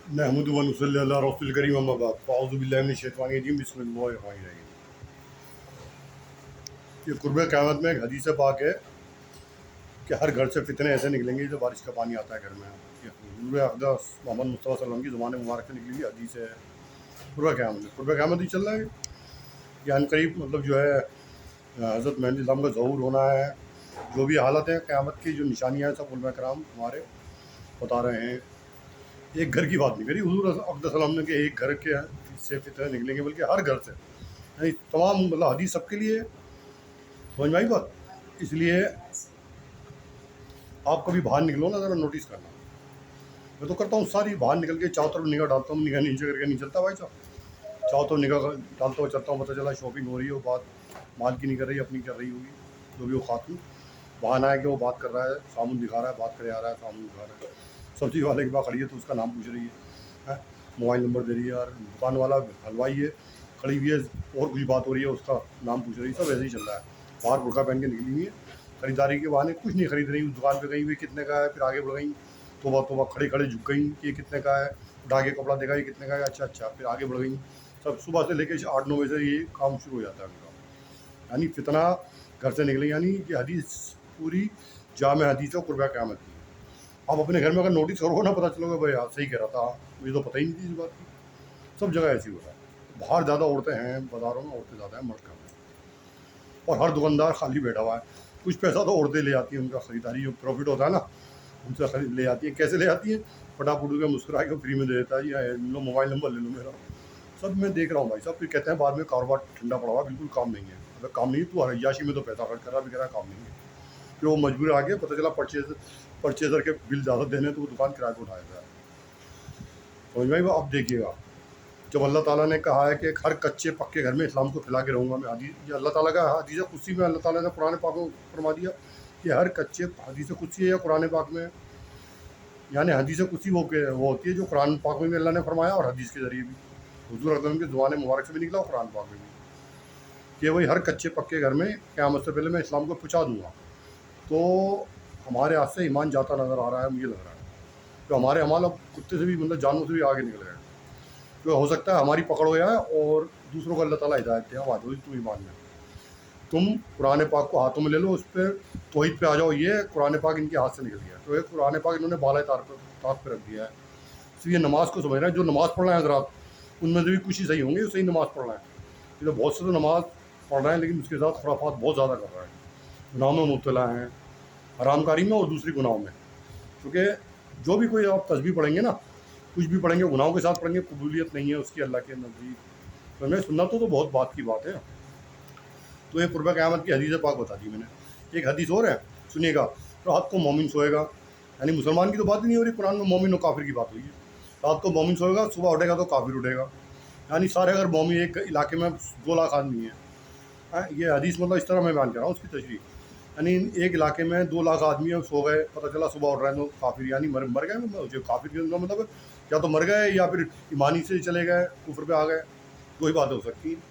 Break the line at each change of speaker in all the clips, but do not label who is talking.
नहमदुहु व नुसल्ली अला रसूलिल करीम अम्मा बाद फ़अऊज़ु बिल्लाहि मिनश शैतानिर रजीम बिस्मिल्लाहिर रहमानिर रहीम। ये कुर्ब क़यामत में एक हदीस पाक है कि हर घर से फितने ऐसे निकलेंगे जो बारिश का पानी आता है घर में। ये हुज़ूर अक़दस मोहम्मद मुस्तफ़ा सल्लल्लाहु अलैहि वसल्लम की ज़ुबान मुबारक से निकली हुई हदीस है। कुर्ब क़यामत ही चल रहा है कि अनक़रीब मतलब जो है हज़रत मेहदी इस्लाम का ज़हूर होना है। जो भी हालत है क़यामत की, जो निशानियाँ हैं, सब उलमा कराम हमारे बता रहे हैं। एक घर की बात नहीं करी हुज़ूर अक़दस सल्लल्लाहु अलैहि वसल्लम ने कि एक घर के से फितने निकलेंगे, बल्कि हर घर से, यानी तमाम मतलब हदीस सबके लिए। समझ में आई बात? इसलिए आप कभी बाहर निकलो ना, ज़रा नोटिस करना। मैं तो करता हूँ, सारी बाहर निकल के चारों तरफ निगाह डालता हूँ, निगाह नीचे करके नहीं चलता भाई साहब। चारों तरफ निगाह डालता हुआ चलता हूँ, पता चला शॉपिंग हो रही है, वो बात माल की नहीं कर रही, अपनी कर रही होगी। जो भी वो खातून बहाना है कि वो बात कर रहा है, साबुन दिखा रहा है, बात करे आ रहा है, साबुन दिखा रहा है। सब्जी वाले के पास खड़ी है तो उसका नाम पूछ रही है, मोबाइल नंबर दे रही है। यार दुकान वाला हलवाई है, खड़ी हुई है, और कुछ बात हो रही है, उसका नाम पूछ रही है। सब ऐसे ही चल रहा है। बाहर बुर्का पहन के निकली हुई है, खरीदारी के बहाने कुछ नहीं खरीद रही। उस दुकान पे गई हुई, कितने का है, फिर आगे बढ़ गई, तोबा खड़े खड़े झुक गई कि ये कितने का है, उठा के कपड़ा देखा, ये कितने का है, अच्छा, फिर आगे बढ़ गई। सब सुबह से लेकर 8-9 बजे से ये काम शुरू हो जाता है उनका। यानी फितना घर से निकले, यानी कि हदीस पूरी जामे हदीस है कुर्बा क़यामत की। आप अपने घर में अगर नोटिस करोगे ना, पता चलोगे भाई यार सही कह रहा था, मुझे तो पता ही नहीं थी इस बात की। सब जगह ऐसी हो रहा है। बाहर ज़्यादा औरतें हैं, बाज़ारों में औरतें ज़्यादा हैं, मर्द कम हैं। और हर दुकानदार खाली बैठा हुआ है। कुछ पैसा तो औरतें ले आती हैं, उनका ख़रीदारी जो प्रॉफिट होता है ना, उनसे खरीद ले आती हैं। कैसे ले आती हैं? फटाफट के मुस्कुरा के फ्री में दे देता है, या लो मोबाइल नंबर ले लो मेरा। सब मैं देख रहा हूँ भाई साहब। फिर कहते हैं बाद में कारोबार ठंडा पड़ा हुआ, बिल्कुल काम नहीं है। अगर काम नहीं है तो अय्याशी में तो पैसा खर्च कर रहा, भी कह रहा काम नहीं है। फिर वो मजबूर आ गया, पता चला परचेज़र के बिल ज़्यादा देने, तो वो दुकान किराए पर उठाया था। समझ में आई बात? अब देखिएगा, जब अल्लाह ताला ने कहा है कि हर कच्चे पक्के घर में इस्लाम को फैला के रहूँगा मैं, हदीस ये अल्लाह ताला का हदीस कुदसी में अल्लाह ताला ने कुरान पाक में फरमा दिया कि हर कच्चे, हदीस कुदसी है या कुरान पाक में, यानी हदीस कुदसी वो होती है जो कुरान पाक में भी अल्लाह ने फरमाया और हदीस के ज़रिए भी, हुज़ूर अक़दस के ज़ुबान मुबारक से भी निकला और कुरान पाक में भी, कि वही हर कच्चे पक्के घर में क़यामत से पहले मैं इस्लाम को पहुँचा दूँगा। तो हमारे हाथ से ईमान जाता नज़र आ रहा है, मुझे लग रहा है। तो हमारे अमाल अब कुत्ते से भी, मतलब जानवरों से भी आगे निकल गए। तो हो सकता है हमारी पकड़ हो जाए और दूसरों को अल्लाह ताला हिदायत दे, अब आ जाओ तुम ईमान में, तुम कुरान पाक को हाथों में ले लो, उस पर तौहीद पे आ जाओ। ये कुरान पाक इनके हाथ से निकल गया, तो ये कुरान पाक इन्होंने बाला ताक पे रख दिया है। इसलिए नमाज़ को समझ रहे हैं, जो नमाज़ पढ़ रहे हैं हज़रात, उनमें से भी कुछ ही सही होंगे जो सही नमाज़ पढ़ रहे हैं। ये तो बहुत से तो नमाज़ पढ़ रहे हैं, लेकिन उसके साथ खुराफात बहुत ज़्यादा कर रहे हैं, गुनाहों में मुब्तला हैं, हरामकारी में और दूसरी गुनाहों में। क्योंकि जो भी कोई आप तस्बीह पढ़ेंगे ना, कुछ भी पढ़ेंगे, गुनाहों के साथ पढ़ेंगे, कबूलियत नहीं है उसकी अल्लाह के नज़दीक। तो हमें सुन्नतों तो बहुत बात की बात है। तो ये कुर्बा क़यामत की हदीस पाक बता दी मैंने। एक हदीस और है, सुनिएगा। रात को मोमिन सोएगा, यानी मुसलमान की तो बात ही नहीं हो रही, कुरान में मोमिन और काफिर की बात हुई है। रात को मोमिन सोएगा, सुबह उठेगा तो काफिर उठेगा। यानी सारे अगर मोमिन, एक इलाके में 2 लाख आदमी है, ये हदीस मतलब इस तरह मैं बयान कर रहा हूँ उसकी तशरीह। यानी एक इलाके में 2 लाख आदमी है, सो गए, पता चला सुबह उठ रहे हैं तो काफिर, यानी मर गए। जो काफिर का मतलब या तो मर गए या फिर ईमानी से चले गए, कुफर पे आ गए। 2 ही बातें हो सकती हैं,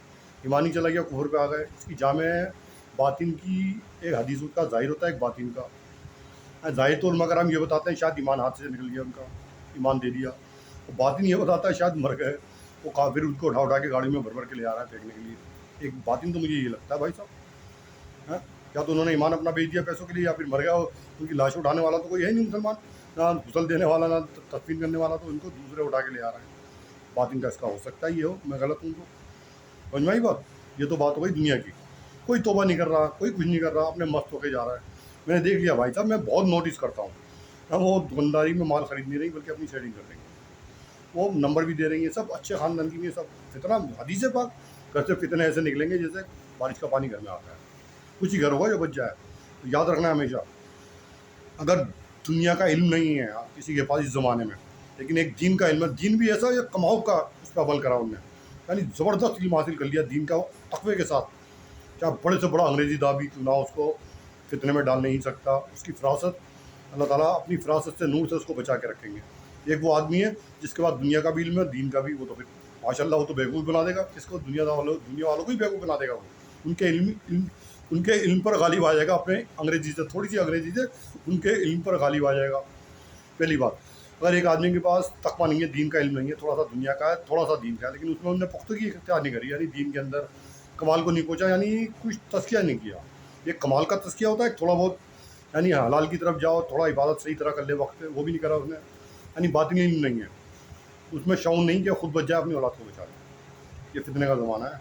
ईमानी चला गया, कुफर पे आ गए। इसकी जामे बातिन की एक हदीस का ज़ाहिर होता है, एक बातिन का। ज़ाहिर तो उलमा कराम ये बताते हैं शायद ईमान हाथ से निकल गया उनका, ईमान दे दिया। और बातिन ये बताता है शायद मर गए, वो काफिर उनको उठा के गाड़ी में भर के ले आ रहा है फेंकने के लिए। एक बातिन तो मुझे ये लगता है भाई साहब, है या तो उन्होंने ईमान अपना बेच दिया पैसों के लिए, या फिर मर गया। उनकी लाश उठाने वाला तो कोई है नहीं मुसलमान, ना गुसल देने वाला, ना तदफीन करने वाला, तो उनको दूसरे उठा के ले आ रहे हैं। बातिन का इसका हो सकता है ये हो, मैं गलत हूँ तो। समझ में आई बात? ये तो बात हो गई दुनिया की। कोई तौबा नहीं कर रहा, कोई कुछ नहीं कर रहा, अपने मस्त होके जा रहा है। मैंने देख लिया भाई साहब, मैं बहुत नोटिस करता हूँ। अब वो दुकानदारी में माल खरीद नहीं रही, बल्कि अपनी सेटिंग कर रही है। वो नंबर भी दे रही है, सब अच्छे ख़ानदान की भी, सब फितना हदीस पाक। घर से फितने ऐसे निकलेंगे जैसे बारिश का पानी घर में आता है। कुछ ही घर होगा जो बच जाए। तो याद रखना है हमेशा, अगर दुनिया का इल्म नहीं है किसी के पास इस ज़माने में, लेकिन एक दीन का इल्म है, दीन भी ऐसा या कमाओ का उस पर अमल करा उनने, यानी ज़बरदस्त इल्म हासिल कर लिया दीन का तक़वे के साथ। क्या बड़े से बड़ा अंग्रेज़ी दाबी क्यों ना, उसको फितने में डाल नहीं सकता। उसकी फ़रासत, अल्लाह ताला अपनी फ़रासत से, नूर से उसको बचा के रखेंगे। एक वो आदमी है जिसके पास दुनिया का भी इल्म है, दीन का भी, वो तो फिर माशाल्लाह वो तो बेवकूफ़ बना देगा किसको, दुनिया वालों को ही बेवकूफ़ बना देगा वो। उनके इल्म पर गालिब आ जाएगा, अपने अंग्रेज़ी से, थोड़ी सी अंग्रेज़ी से उनके इल्म पर गालिब आ जाएगा। पहली बात। अगर एक आदमी के पास तकवा नहीं है, दीन का इल्म नहीं है, थोड़ा सा दुनिया का है, थोड़ा सा दीन का है, लेकिन उसमें उन्होंने पुख्तगी इख्तियार नहीं करी, यानी दीन के अंदर कमाल को नहीं पहुँचा, यानी कुछ तज़किया नहीं किया। एक कमाल का तज़किया होता है, थोड़ा बहुत यानी हलाल की तरफ जाओ, थोड़ा इबादत सही तरह कर ले वक्त पे, वो भी नहीं करा उसने, यानी बातिनी इल्म नहीं है उसमें, शौन नहीं कि खुद बच जाए, अपनी औलाद को बचा ले। ये फितने का ज़माना है।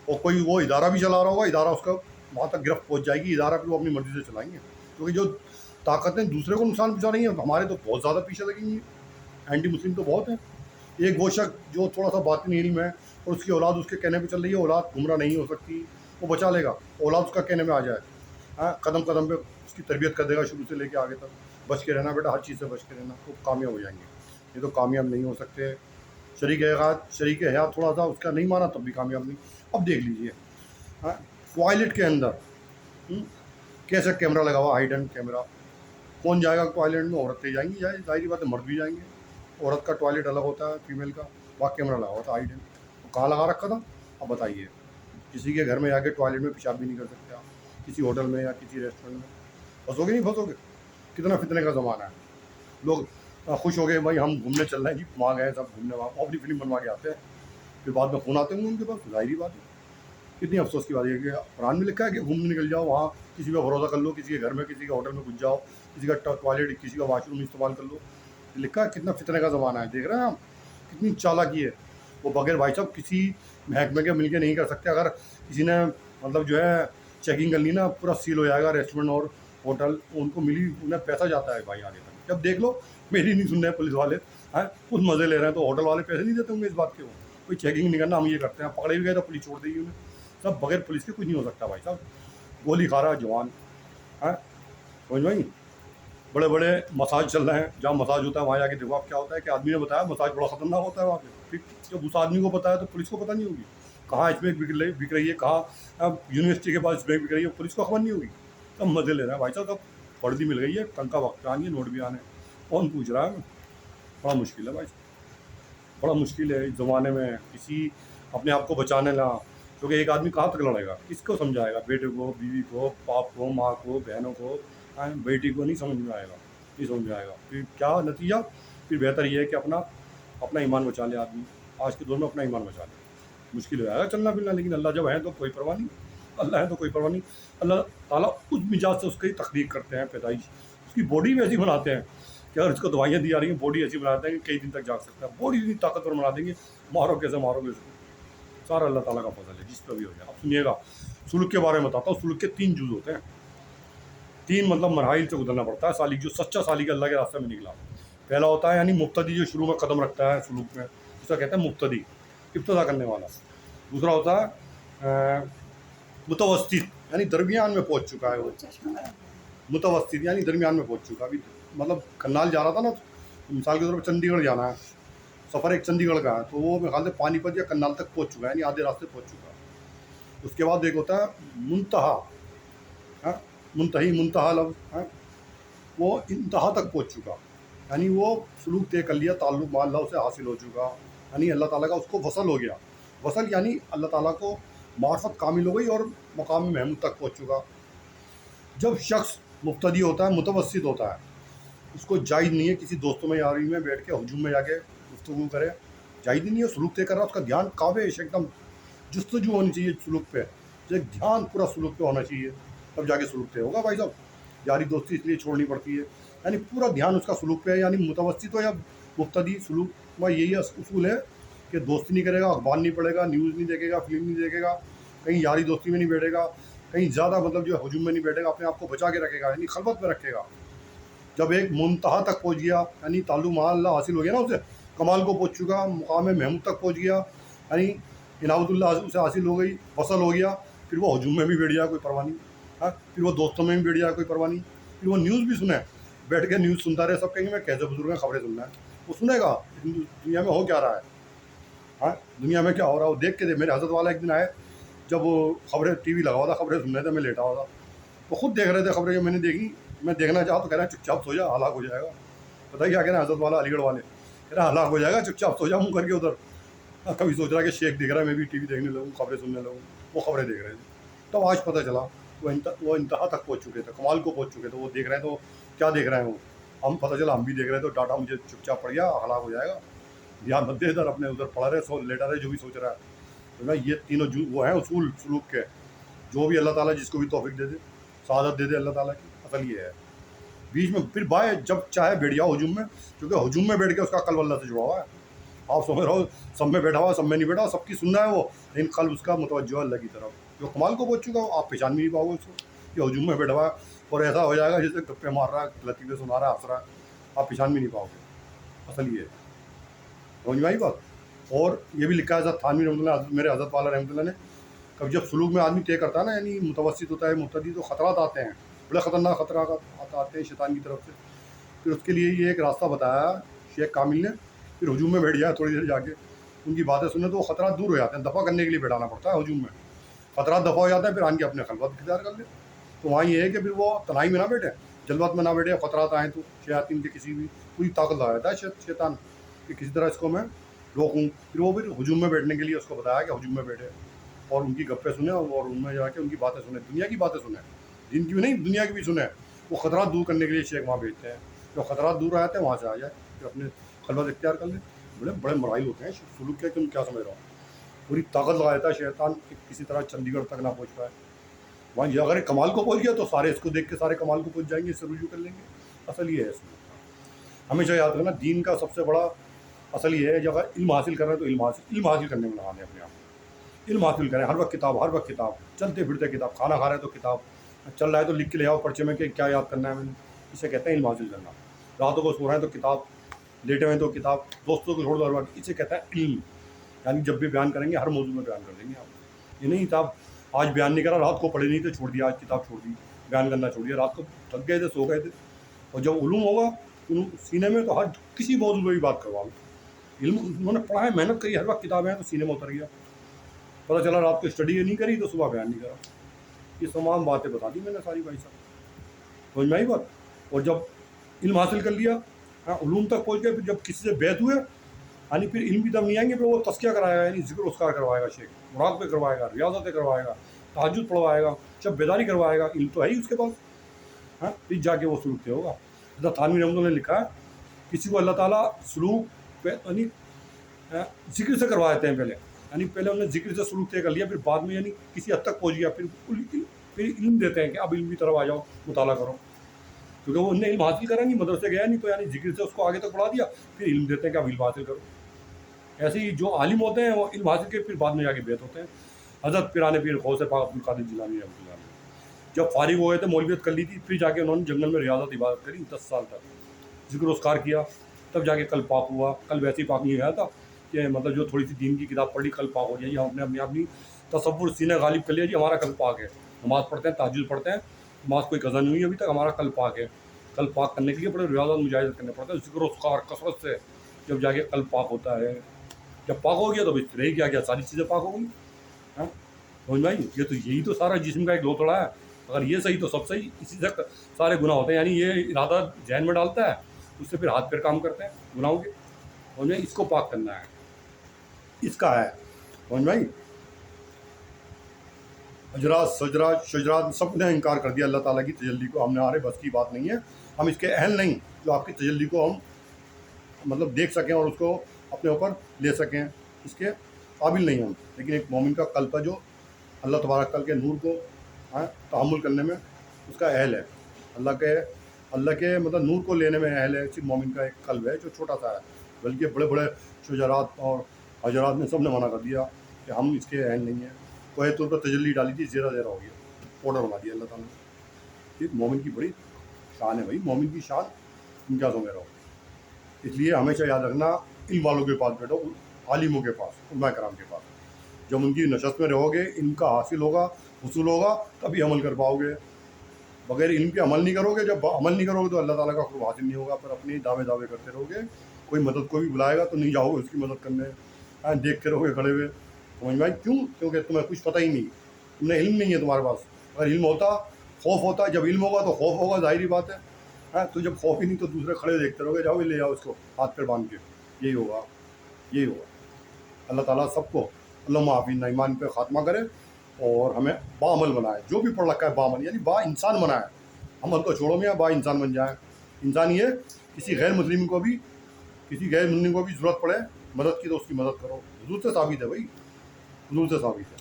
और कोई वो इदारा भी चला रहा होगा, इदारा उसका वहाँ तक गिरफ्त पहुँच जाएगी, इदारा भी वो अपनी मर्ज़ी से चलाएंगे, क्योंकि जो ताकतें दूसरे को नुकसान पहुँचा रही हैं, हमारे तो बहुत ज़्यादा पीछे लगेंगी। एंटी मुस्लिम तो बहुत है। एक वो शख्स जो थोड़ा सा बातिनी इल्म है और उसकी औलाद उसके कहने पे चल रही है, औलाद गुमराह नहीं हो सकती, वो बचा लेगा, औलाद उसका कहने में आ जाए, हाँ, कदम कदम पे उसकी तरबियत कर देगा शुरू से लेके आगे तक, बच के रहना बेटा, हर चीज़ से बच के रहना, तो कामयाब हो जाएंगे। ये तो कामयाब नहीं हो सकते। शरीक हयात थोड़ा सा उसका नहीं माना तब भी कामयाब नहीं। अब देख लीजिए, हाँ, टॉयलेट के अंदर कैसे कैमरा लगा हुआ, हाइडन कैमरा, कौन जाएगा टॉयलेट में? औरतें जाएंगी, जाए जाहिर बात है, मर्द भी जाएंगे। औरत का टॉयलेट अलग होता है, फीमेल का, वहाँ कैमरा लगा हुआ था हाइडन, तो कहाँ लगा रखा था? अब बताइए, किसी के घर में जाके टॉयलेट में पेशाब भी नहीं कर सकते आप, किसी होटल में या किसी रेस्टोरेंट में, फंसोगे नहीं फंसोगे? कितना फितने का ज़माना है। लोग खुश हो गए, भाई हम घूमने चल रहे हैं जी, वहाँ गए सब घूमने, वहाँ अपनी फिल्म बनवा के आते हैं, फिर बाद में फ़ोन आते होंगे उनके पास, ज़ाहिर बात है। कितनी अफसोस की बात है कि कुरान में लिखा है कि घूमने निकल जाओ, वहाँ किसी पे भरोसा कर लो, किसी के घर में, किसी के होटल में घुस जाओ, किसी का टॉयलेट, किसी का वाशरूम इस्तेमाल कर लो, लिखा है। कितना फितने का ज़माना है, देख रहे हैं आप कितनी चालाकी है। वो बगैर भाई साहब किसी महकमे के मिल के नहीं कर सकते। अगर किसी ने मतलब जो है चेकिंग कर ली ना, पूरा सील हो जाएगा रेस्टोरेंट और होटल, उनको मिली, उन्हें पैसा जाता है भाई आगे तक। जब देख लो मेरी नहीं सुन रहे पुलिस वाले, हैं खुद मज़े ले रहे हैं, तो होटल वाले पैसे नहीं देते होंगे इस बात के, वो कोई चेकिंग नहीं करना, हम ये करते हैं, पकड़े भी गए तो पुलिस छोड़ देगी उन्हें। सब बगैर पुलिस के कुछ नहीं हो सकता भाई साहब। गोली खा रहा है जवान, हैं समझ भाई। बड़े बड़े मसाज चल रहे हैं, जहाँ मसाज होता है वहाँ जाके देखो आप क्या होता है, कि आदमी ने बताया मसाज बड़ा ख़तरनाक होता है वहाँ पे। फिर जब उस आदमी को पता है तो पुलिस को पता नहीं होगी कहाँ स्मैक बिक रही है, कहाँ यूनिवर्सिटी के पास स्मैक बिक रही है, पुलिस को खबर नहीं होगी। सब मज़े ले रहे हैं भाई साहब, सब वर्दी मिल गई है, टंका वक्त आनी है, नोट भी आने, कौन पूछ रहा है? बड़ा मुश्किल है भाई साहब, बड़ा मुश्किल है इस ज़माने में किसी अपने आप को बचाने ला, क्योंकि एक आदमी कहाँ तक लड़ेगा, किसको समझाएगा? बेटे को, बीवी को, बाप को, माँ को, बहनों को, बेटी को नहीं समझ में आएगा, नहीं समझ में आएगा। फिर क्या नतीजा? फिर बेहतर ये है कि अपना ईमान बचा ले आदमी, आज के दौर में अपना ईमान बचा ले। मुश्किल हो जाएगा चलना फिरना, लेकिन अल्लाह जब है तो कोई परवाह नहीं, अल्लाह है तो कोई परवाह नहीं। अल्लाह ताला उस मिजाज से उसकी तख्लीक करते हैं, पैदाइश उसकी बॉडी भी ऐसी बनाते हैं कि अगर इसको दवाइयाँ दी जा रही हैं, बॉडी ऐसी बनाते हैं कि कई दिन तक जाग सकता है, बॉडी इतनी ताकतवर बना देंगे, मारो कैसे मारोगे उसको, सारा अल्लाह ताला का फजल है, जिस पर भी हो जाए। अब सुनिएगा, सुलूक के बारे में बताता हूँ। सुलूक के 3 जुज़ होते हैं, 3 मतलब मरहाइल से गुजरना पड़ता है सालिक, जो सच्चा सालिक अल्लाह के रास्ते में निकला। पहला होता है यानी मुब्तदी, जो शुरू में कदम रखता है सुलूक में, उसका कहते हैं मुब्तदी, इब्तदा करने वाला। दूसरा होता है मुतवस्सित, यानी दरमियान में पहुँच चुका है वो, मुतवस्सित यानी दरमियान में पहुँच चुका। अभी मतलब करनाल जा रहा था ना, तो मिसाल के तौर पर चंडीगढ़ जाना है, सफ़र एक चंडीगढ़ का है, तो वो मेरे ख्याल से पानीपत या करनाल तक पहुँच चुका है, यानी आधे रास्ते पहुँच चुका है। उसके बाद एक होता है मुंतहा, हाँ, मुंतहा लफ्ज़, हाँ, वो इंतहा तक पहुँच चुका, यानी वो सलूक तय कर लिया, ताल्लुक़ मा अल्लाह से हासिल हो चुका, यानी अल्लाह ताला का उसको वसल हो गया। वसल यानी अल्लाह ताला को मार्फत कामिल हो गई और मकाम महमूद तक पहुँच चुका। जब शख्स मुब्तदी होता है, मुतवस्सित होता है, उसको जायज़ नहीं है किसी दोस्तों में यारी में बैठ के हुजूम में जाके गुफ्तगू करे, जायज़ नहीं है। सलूक तय कर रहा है, उसका ध्यान काबिश एकदम जुस्तजू होनी चाहिए सलूक पे, जो ध्यान पूरा सलूक पे होना चाहिए, तब जाके सलूक तय होगा भाई साहब। यारी दोस्ती इसलिए छोड़नी पड़ती है, यानी पूरा ध्यान उसका सलूक पे है, यानी मुतवस्सित हो या मुब्तदी, सलूक में यही उसूल है कि दोस्ती नहीं करेगा, अखबार नहीं पढ़ेगा, न्यूज़ नहीं देखेगा, फिल्म नहीं देखेगा, कहीं यारी दोस्ती में नहीं बैठेगा, कहीं ज़्यादा मतलब जो हुजूम में नहीं बैठेगा, अपने आप को बचा के रखेगा, यानी खलवत में रखेगा। जब एक मुंतहा तक पहुँच गया, यानी ताल्लुक़ मा अल्लाह हासिल हो गया ना, उसे कमाल को पहुँच चुका, मुकाम महमूद तक पहुँच गया, यानी इनावतुल्लाह उसे हासिल हो गई, वसल हो गया, फिर वो हुजूम में भी बैठ जाए कोई परवाह नहीं, हाँ, फिर वो दोस्तों में भी बैठ जाए कोई परवाह नहीं, फिर वो न्यूज़ भी सुने, बैठ के न्यूज़ सुनता रहे, सब कहेंगे मैं कैसे बुजुर्ग हैं, खबरें सुनना है, वो सुनेगा दुनिया में हो क्या रहा है, हाँ, दुनिया में क्या हो रहा है वो देख के दे। मेरे हज़रत वाला एक दिन आए, जब वो खबरें टीवी लगा हुआ था, खबरें सुन रहे थे, मैं लेटा हुआ था, वो खुद देख रहे थे खबरें, मैंने देखी, मैं देखना चाहा तो कह रहा है चुपचाप सो जा, हलाक हो जाएगा। पता ही क्या कह रहे हैं हज़रत वाला, अलीगढ़ वाले, कह रहा हलाक हो जाएगा, चुपचाप सो जा मुँह करके उधर। कभी सोच रहा है कि शेख दिख रहा है, मैं भी टीवी देखने लगूँ, खबरें सुनने लगूँ, वो खबरें देख रहे थे। तो आज पता चला वो इंतहा तक पहुँच चुके थे, कमाल को पहुँच चुके थे, वो देख रहे हैं तो क्या देख रहे हैं वो, हम पता चला हम भी देख रहे थे, तो डाटा मुझे चुपचाप पड़ गया, हलाक हो जाएगा, ध्यान मत दे इधर, अपने उधर पड़ा रहे, लेटा रहे, जो भी सोच रहा है। तो मैं ये तीनों जो वो हैं उसूल सलूक के, जो भी अल्लाह ताला जिसको भी तौफीक दे दे, सआदत दे दे अल्लाह ताला की, असल ये है। बीच में फिर बाय जब चाहे बैठ जाओ हजूम में, क्योंकि हजूम में बैठ के उसका कल्ब अल्लाह से जुड़ा हुआ है। आप समझ रहे हो, सब में बैठा हुआ, सब में नहीं बैठा, सबकी सुनना है वो, लेकिन कल्ब उसका मुतवज्जो है अल्लाह की तरफ, जो कमाल को पहुँच चुका हो, आप पहचान भी नहीं पाओगे उसको, ये हजूम में बैठा हुआ है, और ऐसा हो जाएगा जैसे गप्पे मार रहा है, लतीफ़े सुना रहा है, हंस रहा है, आप पहचान भी नहीं पाओगे। असल ये है, समझ में आई बात। और ये भी लिखा है हज़रत थानवी रहमतुल्लाह, मेरे हज़रत वाला रहमतुल्लाह ने, कभी जब सुलूक में आदमी तय करता है ना, यानी मुतवस्सित होता है, मुतदी, तो ख़तरात आते हैं, बड़े ख़तरनाक ख़तरात आते हैं शैतान की तरफ से। फिर उसके लिए ये एक रास्ता बताया शेख कामिल ने, फिर हजूम में बैठ जाए, थोड़ी देर जाके उनकी बातें सुने तो वो ख़तरात दूर हो जाते हैं, दफ़ा करने के लिए बैठाना पड़ता है हजूम में, ख़तरात दफ़ा हो जाते हैं, फिर आन के अपने खलवत इख्तियार कर ले। तो वहाँ ये है कि फिर वो तनाई में ना बैठे, जल्दबात में ना बैठे, ख़तरात आएँ तो शयातीन के किसी भी पूरी ताकत लगा देता है शैतान कि किसी तरह इसको मैं रोकूँ। फिर वो फिर हजूम में बैठने के लिए उसको बताया कि हजूम में बैठे और उनकी गप्पे सुने, और उनमें जाके उनकी बातें सुने, दुनिया की बातें सुने, दिन की भी नहीं, दुनिया की भी सुने। वो ख़तरात दूर करने के लिए शेख वहाँ भेजते हैं, जो ख़तरात दूर आते हैं वहाँ से आ जाए, फिर अपने खलवत इख्तियार कर ले। बड़े बड़े मराइल होते हैं सुलूक के, तुम क्या समझ रहा हो, पूरी ताकत लगा देता है शैतान कि किसी तरह चंडीगढ़ तक ना पहुँच पाए। वहाँ ये अगर एक कमाल को पहुँच गया तो सारे इसको देख के सारे कमाल को पहुँच जाएंगे, इससे रुजू कर लेंगे। असल ये है इसमें, हमेशा याद रखना, दीन का सबसे बड़ा असल ये है, जब अगर इल्म हासिल कर रहे हैं तो इल्म हासिल करने में लगाने अपने आप, इल्म हासिल करें, हर वक्त किताब, चलते फिरते किताब, खाना खा रहे हैं तो किताब, चल रहा है तो लिख के ले आओ पर्चे में कि क्या याद करना है मैंने, इसे कहते हैं इल्म हासिल करना। रातों को सो रहे हैं तो किताब, लेटे हुए तो किताब, दोस्तों को छोड़ दो हर वक्त, इसे कहता है इल्म। यानी जब भी बयान करेंगे हर मौजू में बयान कर देंगे आप, ये नहीं किताब आज बयान नहीं करा, रात को पढ़े नहीं थे छोड़ दिया, आज किताब छोड़ दी, बयान करना छोड़ दिया, रात को थक गए थे, सो गए थे। और जब उलूम होगा सीने में तो हर किसी मौजू में भी बात करवा लो, इल्म उन्होंने पढ़ा है, मेहनत करी, हर वक्त किताबें हैं तो सीने में उतर गया, पता चला रात को स्टडी नहीं करी तो सुबह बयान नहीं करा। ये तमाम बातें बता दी मैंने सारी भाई साहब, समझ में आई बात। और जब इल्म हासिल कर लिया, हाँ उलूम तक पहुँच गए, फिर जब किसी से बैत हुए, यानी फिर इल्म की तब नहीं आएंगे, फिर वो तस्किया कराएगा, यानी जिक्र उसकार करवाएगा, शेख मुराक़बे करवाएगा, रियाज़तें करवाएगा, तहज्जुद पढ़वाएगा, जब बेदारी करवाएगा, इल्म तो है ही उसके पास, हाँ फिर जाके वो सलूक होगा। हज़रत थानवी रहमतुल्लाह ने लिखा है, किसी को अल्लाह ताला सलूक यानी जिक्र से करवा देते हैं पहले, यानी पहले उन्होंने जिक्र से सलूक तय कर लिया, फिर बाद में यानी किसी हद तक पहुँच गया, फिर इल्म देते हैं कि अब इल्म की तरफ आ जाओ, मुताला करो, क्योंकि वो उन्हें इल्म हासिल करेंगे, मदरसे गया नहीं तो यानी जिक्र से उसको आगे तक बढ़ा दिया, फिर इल्म देते हैं कि अब इल्म हासिल करो। ऐसे ही जो आलिम होते हैं वो इल्म हासिल के फिर बाद में जाके बैत होते हैं। हज़रत पिराने पीर गौस पाक अब्दुल कादिर जिलानी रहमतुल्लाह अलैह जब फारिग हो गए थे, मौलवियत कर ली थी, फिर जाके उन्होंने जंगल में रियाज़त इबादत करी 10 साल तक, जिक्र उसकार किया, तब जाके कल पाक हुआ। कल वैसे ही पाक नहीं गया था कि मतलब जो थोड़ी सी दीन की किताब पढ़ ली कल पाक हो जाइए, हम अपने अपनी तसव्वुर सीने गालिब कर लिया जी हमारा कल पाक है, नमाज़ पढ़ते हैं, तहज्जुद पढ़ते हैं, नमाज कोई कज़ा नहीं हुई अभी तक, हमारा कल पाक है। कल पाक करने के लिए बड़े रियाज़त मुजाहिदत करने पड़ते हैं, जिक्र उसकार कसरत से, जब जाके कल पाक होता है। जब पाक हो गया तो बस रह गया, सारी चीज़ें पाक हो गई, हाँ समझ में आई। ये तो यही तो सारा जिस्म का एक लोथड़ा है, अगर ये सही तो सब सही, इसी से सारे गुनाह होते हैं, यानी ये इरादा जहन में डालता है, उससे फिर हाथ पैर काम करते हैं गुनाहों के, समझ में, इसको पाक करना है, इसका है, समझ में आई। अजरात सजरात शजरात सब ने इनकार कर दिया अल्लाह ताला की तजल्ली को, हमने हमारे बस की बात नहीं है, हम इसके अहल नहीं जो आपकी तजल्ली को हम मतलब देख सकें और उसको अपने ऊपर ले सकें, इसके काबिल नहीं हम। लेकिन एक मोमिन का कल्ब है जो अल्लाह तबारक तआला के नूर को तहम्मुल करने में उसका अहल है, अल्लाह के मतलब नूर को लेने में अहल है, सिर्फ मोमिन का एक कल्ब है जो छोटा सा है। बल्कि बड़े बड़े शुजरात और हजरात ने सब ने मना कर दिया कि हम इसके अहल नहीं हैं। कोई तौर पर तजल्ली डाली थी, ज़ेरा ज़ेरा हो गया, ऑर्डर बना दिया अल्लाह ताला ने। ये मोमिन की बड़ी शान है भाई, मोमिन की शान तुम क्या समझ रहे हो। इसलिए हमेशा याद रखना, इन वालों के पास बैठो, आलिमों के पास, उलमा कराम के पास, जब उनकी नशस्त में रहोगे, इनका हासिल होगा, हुसूल होगा, तभी अमल कर पाओगे। बगैर इल्म के अमल नहीं करोगे, जब अमल नहीं करोगे तो अल्लाह ताला का खुद हासिल नहीं होगा। पर अपने दावे करते रहोगे, कोई मदद को भी बुलाएगा तो नहीं जाओगे उसकी मदद करने, देखते रहोगे खड़े हुए, समझ में आई। क्यों? क्योंकि तुम्हें कुछ पता ही नहीं, तुमने इल्म नहीं है तुम्हारे पास। अगर इल्म होता, खौफ होता, जब इल्म होगा तो खौफ होगा, ज़ाहिरी बात है। तो जब खौफ ही नहीं तो दूसरे खड़े देखते रहोगे, जाओ ले जाओ उसको हाथ पर बांध के, यही होगा, यही होगा। अल्लाह ताला सबको अल्लाहुम्मा आफ़ीना ईमान पे ख़ात्मा करे और हमें बाअमल बनाए। जो भी पढ़ रखा है बाअमल, यानी बा इंसान बनाए, अमल तो छोड़ो में बा इंसान बन जाए। इंसान ये किसी गैर मुस्लिम को भी ज़रूरत पड़े मदद की तो उसकी मदद करो। हुजूर से साबित है भाई, हुजूर से साबित है।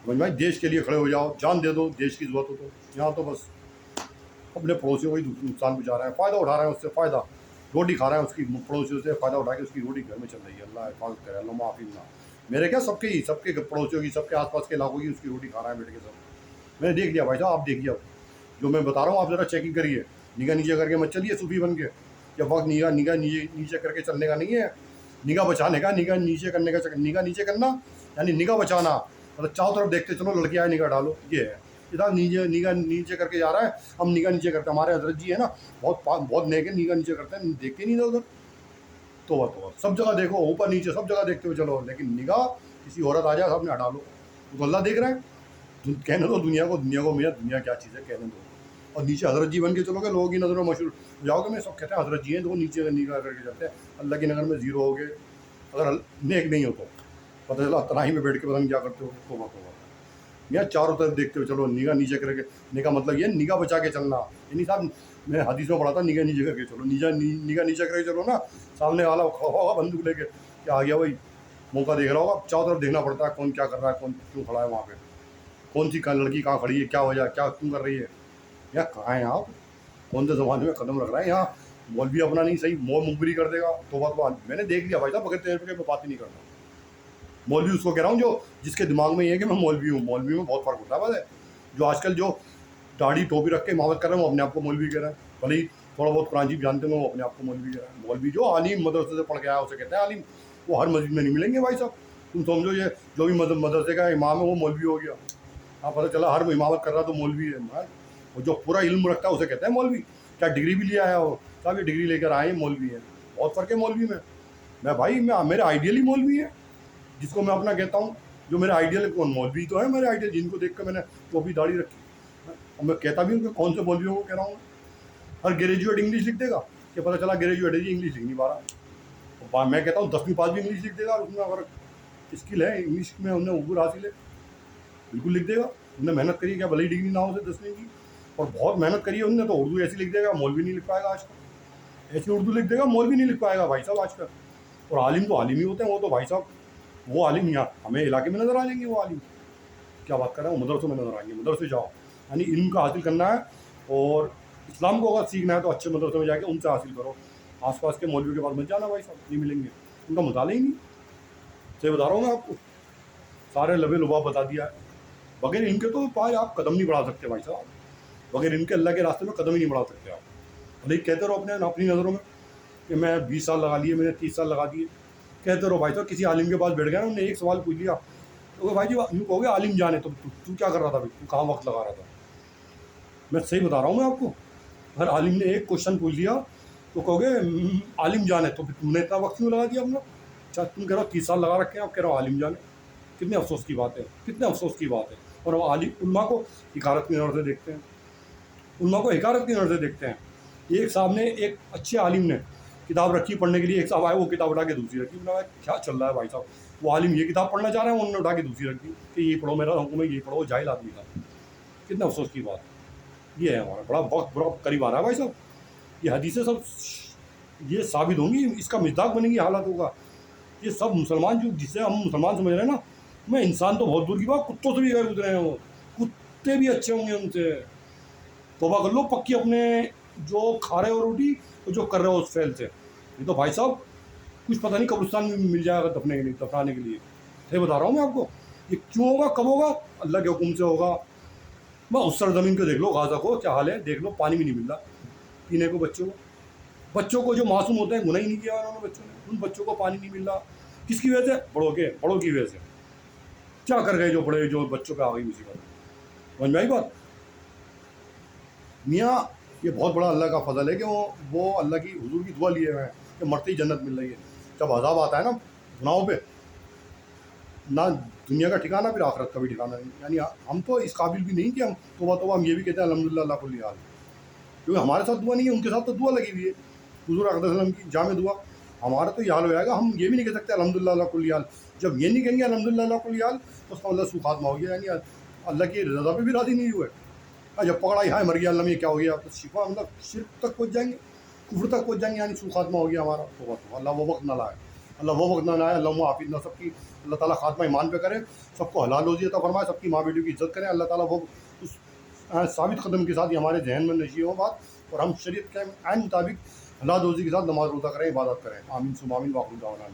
समझ भाई, देश के लिए खड़े हो जाओ, जान दे दो देश की ज़रूरत हो तो। यहाँ तो बस अपने पड़ोसियों को ही नुकसान पहुँचा रहे हैं, फ़ायदा उठा रहे हैं उससे, फ़ायदा रोटी खा रहे हैं उसकी, पड़ोसियों से फ़ायदा उठा के उसकी रोटी घर में चल रही है। अल्लाह हिफाजत करे, अल्लाह माफ़ी ना। मेरे क्या, सबके पड़ोसियों की, सबके आसपास के इलाकों की उसकी रोटी खा रहा है बैठ के सब। मैंने देख लिया भाई साहब, आप देखिए, अब जो मैं बता रहा हूँ आप ज़रा चेकिंग करिए। निगाह नीचे करके मत चलिए सूफी बन के, या वक्त निगाह नीचे करके चलने का नहीं है, निगाह बचाने का। निगाह नीचे करने का, निगाह नीचे करना यानी निगाह बचाना, मतलब चारों तरफ देखते चलो, लड़के आए निगाह डालो, ये है। इधर निगाह नीचे करके जा रहा है, हम निगाह नीचे करते हैं। हमारे हजरत जी है ना, बहुत नेक है, निगाह नीचे करते हैं, देखते नहीं उधर। तो सब जगह देखो, ऊपर नीचे सब जगह देखते हुए चलो, लेकिन निगाह किसी औरत आ जाए सामने हटा लो, तो अल्लाह देख रहा है। कहने दो दुनिया को मेरा दुनिया क्या चीज़ है, कहने दो। और नीचे हजरत जी बन के चलोगे, लोगों की नज़रों में मशहूर हो जाओगे। मैं सब कहते हैं हजरत जी हैं, तो नीचे निगाह करके जाते हैं। अल्लाह की नज़र में ज़ीरो हो गए, अगर नेक नहीं हो तो पता चला तनाही में बैठ के पता नहीं क्या करते हो। तो यार चारों तरफ देखते हो चलो, निगाह नीचे करके। निगाह मतलब ये निगाह बचा के चलना। यानी साहब, मैं हदीस में पढ़ा था, निगाह नीचे करके चलो, निगाह नीचे करके चलो ना, सामने वाला खड़ा होगा बंदूक लेके, क्या आ गया भाई, मौका देख रहा होगा। चारों तरफ देखना पड़ता है, कौन क्या कर रहा है, कौन क्यों खड़ा है वहाँ पे, कौन सी लड़की कहाँ खड़ी है, क्या वजह, क्या क्यों कर रही है, यार कहाँ हैं आप, कौन से ज़माने में कदम रख रहा है यहाँ। मौलवी अपना नहीं सही मुखबिरी कर देगा। तो बात मैंने देख लिया भाई साहब, बगैर तेरे पे बात ही नहीं करता। मौलवी उसको कह रहा हूँ जो जिसके दिमाग में ये है कि मैं मौलवी हूँ। मौलवी में बहुत फ़र्क होता है। बस है जो आजकल जो दाढ़ी टोपी रख के इमामत कर रहे हैं, वो अपने आप को मौलवी कह रहे हैं। भले ही थोड़ा बहुत कुरान शरीफ जानते हैं, वो अपने आप को मौलवी कह रहे हैं। मौलवी जो आलिम मदरसे से पढ़ के आया उसे कहते हैं आलिम। वो हर मस्जिद में नहीं मिलेंगे भाई साहब। तुम समझो ये जो भी मदरसे का इमाम है वो मौलवी हो गया। हाँ, पता चला हर इमामत कर रहा तो मौलवी है। और जो पूरा इल्म रखता है उसे कहते हैं मौलवी। क्या डिग्री भी लिया है वो, साहब ये डिग्री लेकर आए मौलवी है। बहुत फ़र्क है मौलवी में। मैं मेरे आइडियल ही मौलवी है, जिसको मैं अपना कहता हूँ। जो मेरा आइडियल कौन, मौलवी तो है मेरे आइडियल, जिनको देख कर मैंने टोपी दाढ़ी रखी। और मैं कहता भी हूँ कि कौन से मौलवियों को कह रहा हूँ। हर ग्रेजुएट इंग्लिश लिख देगा, कि पता चला ग्रेजुएट है जी, इंग्लिश लिख नहीं पा रहा। और मैं कहता हूँ 10वीं पास भी इंग्लिश लिख देगा, उसमें अगर स्किल है इंग्लिश में, उन्हें उबूर हासिल है, बिल्कुल लिख देगा। उन्हें मेहनत करी, क्या भले ही डिग्री ना हो उसे 10वीं की, और बहुत मेहनत करी है उनने, तो उर्दू ऐसी लिख देगा मौलवी नहीं लिख पाएगा आजकल। ऐसी उर्दू लिख देगा मौलवी नहीं लिख पाएगा भाई साहब आजकल। और आलिम तो आलिम ही होते हैं, वो तो भाई साहब वो आलिम यहाँ हमें इलाके में नज़र आ जाएंगे। वो आलिम क्या बात कर रहे हैं, वो मदरसों में नज़र आएंगे। मदरसे जाओ, यानी इल्म का हासिल करना है, और इस्लाम को अगर सीखना है तो अच्छे मदरसों में जाके उनसे हासिल करो। आसपास के मौलवी के पास मत जाना भाई साहब, नहीं मिलेंगे, उनका मुताला ही नहीं। सही बता रहा हूँ मैं आपको, सारे लबे लुबाब बता दिया है। बगैर इनके तो पाए आप कदम नहीं बढ़ा सकते भाई साहब, बगैर इनके अल्लाह के रास्ते में कदम ही नहीं बढ़ा सकते आप। भले ही कहते रहो अपनी नज़रों में कि मैं 20 साल लगा लिए, मैंने 30 साल लगा दिए, कहते रहो भाई साहब। किसी आलिम के पास बैठ गया ना, उन्होंने एक सवाल पूछ लिया तो भाई जी यूँ कहोगे आलिम जाने, तो तू क्या कर रहा था भाई, तू कहाँ वक्त लगा रहा था। मैं सही बता रहा हूँ मैं आपको, अगर आलिम ने एक क्वेश्चन पूछ लिया तो कहोगे आलिम जाने, तो फिर तुमने इतना वक्त क्यों लगा दिया अपना। अच्छा, तुम कह रहे हो 30 साल लगा रखे हैं, आप कह रहे हो आलिम जाने। कितने अफसोस की बात है, कितने अफसोस की बात है। और वो आलिम उल्मा को हिकारत की नज़र से देखते हैं, उल्मा को हिकारत की नज़र से देखते हैं। एक साहब ने, एक अच्छे आलिम ने किताब रखी पढ़ने के लिए, एक साहब आए वो किताब उठा के दूसरी रखी। बोला क्या चल रहा है भाई साहब, वो आलिम ये किताब पढ़ना चाह रहे हैं, उन्होंने उठा के दूसरी रख दी कि ये पढ़ो, मेरा हुक्म है ये पढ़ो। जाहिल आदमी था। कितना अफसोस की बात ये है। हमारा बड़ा वक्त बड़ा करीब आ रहा है भाई साहब। ये हदीसें सब ये साबित होंगी, इसका मिजाक बनेगी, हालत होगा। ये सब मुसलमान जो जिसे हम मुसलमान समझ रहे हैं ना, मैं इंसान तो बहुत दूर की बात, कुत्तों से भी गए गुजरे हैं। वो कुत्ते भी अच्छे होंगे उनसे। तौबा कर लो पक्की अपने जो खा रहे हो रोटी, तो जो कर रहे हो उस फैल से। ये तो भाई साहब कुछ पता नहीं कब्रिस्तान में मिल जाएगा दफने के लिए, दफनाने के लिए। सही बता रहा हूँ मैं आपको। ये क्यों होगा, कब होगा, अल्लाह के हुक्म से होगा। मैं उस सरजमीन को देख लो, गाज़ा को क्या हाल है देख लो, पानी भी नहीं मिल रहा पीने को। बच्चों को जो मासूम होते हैं, गुनाह ही नहीं किया उन्होंने बच्चों ने, उन बच्चों को पानी नहीं मिल रहा। किसकी वजह से, बड़ों की वजह से। क्या कर गए जो बड़े, जो बच्चों पे आ गई मुसीबत। समझ में आई बात। मियाँ ये बहुत बड़ा अल्लाह का फजल है कि वो अल्लाह की हुजूर की दुआ लिए हुए हैं कि मरते ही जन्नत मिल रही है। जब अज़ाब आता है ना गुनाहों पे, ना दुनिया का ठिकाना फिर आखिरत का भी ठिकाना नहीं। यानी हम तो इस काबिल भी नहीं कि हम तोबा हम ये भी कहते हैं अल्हम्दुलिल्लाह अल्लाह कुल्ली हाल, क्योंकि हमारे साथ दुआ नहीं है, उनके साथ तो दुआ लगी हुई है हुजूर अक़दस सल्लम की जामे दुआ। हमारा तो ये हाल हो जाएगा, हम ये भी नहीं कह सकते अल्हम्दुलिल्लाह अल्लाह कुल्ली हाल। जब ये नहीं कहेंगे अल्हम्दुलिल्लाह अल्लाह कुल्ली हाल, तो उसका मतलब सूखात्मा हो गया, यानी अल्लाह की रज़ा पे भी राज़ी नहीं हुए। جب پکڑا ہی ہائے مر گیا اللہ میں کیا ہو گیا، تو شفا مطلب شرک تک پہنچ جائیں گے، کفر تک پہنچ جائیں گے، یعنی سو خاتمہ ہو گیا ہمارا. تو اللہ وہ وقت نہ لائے، اللہ وہ وقت نہ لائے. اللہ حافظ نہ سب کی اللہ تعالیٰ خاتمہ ایمان پہ کرے، سب کو حلال روزی عطا فرمائے، سب کی ماں بیٹیوں کی عزت کریں. اللہ تعالیٰ وہ اس ثابت قدم کے ساتھ ہی ہمارے ذہن میں نشی ہو بات، اور ہم شریعت کے عین مطابق حلال روزی کے ساتھ نماز روزہ کریں، عبادت کریں. آمین ثم آمین. واخر دعوانا